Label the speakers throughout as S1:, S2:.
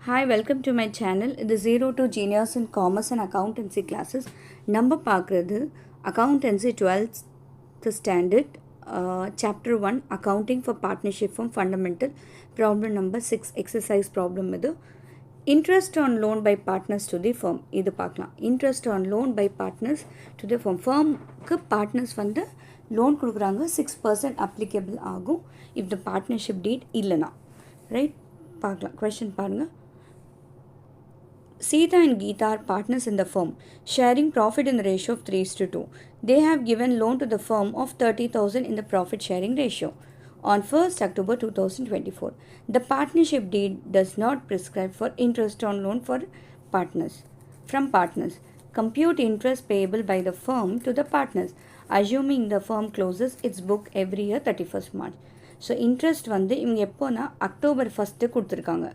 S1: Hi, welcome to my channel. இது 0 to Genius in Commerce and Accountancy classes. நம்ம பார்க்குறது Accountancy 12th Standard Chapter 1 Accounting for Partnership from Fundamental Problem number 6 Exercise problem இது Interest on loan by partners to the firm. இது பார்க்கலாம். Interest on loan by partners to the firm. Firmக்கு partners வந்து loan கொடுக்குறாங்க 6% applicable ஆகும் if the partnership deed இல்லைனா right பார்க்கலாம். Question பாருங்கள். Sita and Geeta are partners in the firm, sharing profit in the ratio of 3:2. They have given loan to the firm of 30,000 in the profit sharing ratio. On 1st October 2024, the partnership deed does not prescribe for interest on loan for partners. From partners, compute interest payable by the firm to the partners, assuming the firm closes its book every year 31st March. So, interest வந்து இவங்க எப்போனா October 1 கொடுத்துருக்காங்க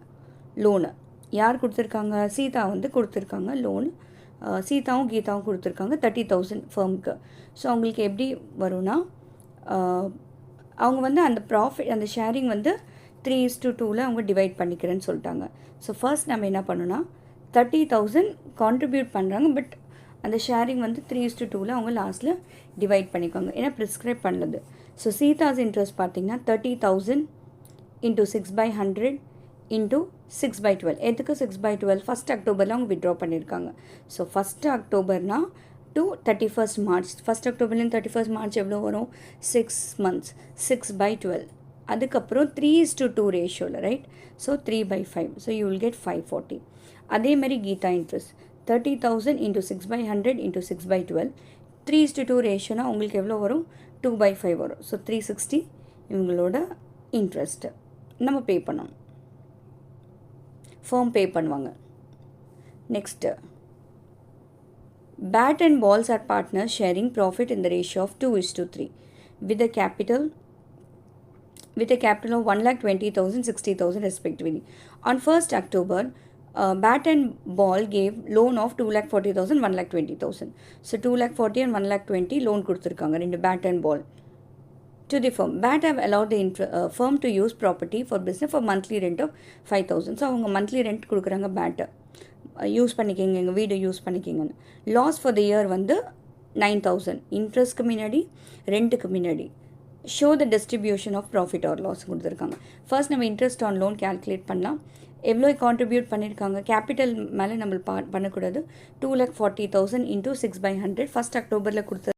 S1: loan. யார் கொடுத்துருக்காங்க? சீதா வந்து கொடுத்துருக்காங்க loan. சீதாவும் கீதாவும் கொடுத்துருக்காங்க 30,000 ஃபர்முக்கு. So அவங்களுக்கு எப்படி வரும்னா அவங்க வந்து அந்த ப்ராஃபிட் அந்த ஷேரிங் வந்து 3:2 அவங்க டிவைட் பண்ணிக்கிறேன்னு சொல்லிட்டாங்க. ஸோ ஃபர்ஸ்ட் நம்ம என்ன பண்ணோன்னா 30,000 கான்ட்ரிபியூட் பண்ணுறாங்க. பட் அந்த ஷேரிங் வந்து 3:2 அவங்க லாஸ்ட்டில் டிவைட் பண்ணிக்கோங்க. ஏன்னா ப்ரிஸ்கிரைப் பண்ணது. ஸோ சீதாஸ் இன்ட்ரெஸ்ட் பார்த்திங்கன்னா 30,000 இன்ட்டு 6/100 இன்ட்டு 6/12. எதுக்கு 6/12? 1st அக்டோபரில் அவங்க விட்ரா பண்ணியிருக்காங்க. ஸோ 1st அக்டோபர்னா டு 31st மார்ச். 1st அக்டோபர்லேருந்து 31st மார்ச் எவ்வளோ வரும்? 6 months. 6/12. அதுக்கப்புறம் 3:2 ரேஷியோவில் right. So 3/5. So you will get 540. அதேமாதிரி கீதா இன்ட்ரெஸ்ட் 30,000 இன்ட்டு 6/100 இன்ட்டு 6/12. 3:2 ரேஷியோனா உங்களுக்கு எவ்வளோ வரும்? 2/5 வரும். ஸோ 360 இவங்களோட இன்ட்ரெஸ்ட்டு நம்ம பே பண்ணணும். firm pay பண்ணுவாங்க. Next bat and balls are partners sharing profit in the ratio of 2:3 with a capital of 1,20,000 60,000 respectively. On 1st October, bat and ball gave loan of 2,40,000 1,20,000. So 2,40 and 1,20 loan கொடுத்துருக்காங்க ரெண்டு bat and ball to the firm. BAT have allowed the firm to use property for business for monthly rent of 5,000. So அவங்க monthly rent கொடுக்குறாங்க பேட்டை use பண்ணிக்கிங்க, எங்கள் வீடு use பண்ணிக்கிங்கன்னு. Loss for the year வந்து 9,000. இன்ட்ரெஸ்ட்க்கு முன்னாடி ரெண்ட்டுக்கு முன்னாடி show the distribution of profit or loss கொடுத்துருக்காங்க. ஃபர்ஸ்ட் நம்ம இன்ட்ரெஸ்ட் ஆன் லோன் கேல்குலேட் பண்ணலாம். எவ்வளோ கான்ட்ரிபியூட் பண்ணியிருக்காங்க? கேபிட்டல் மேலே நம்ம பண்ணக்கூடாது. 2,40,000 இன்ட்டு 6/100 1st அக்டோபரில் கொடுத்து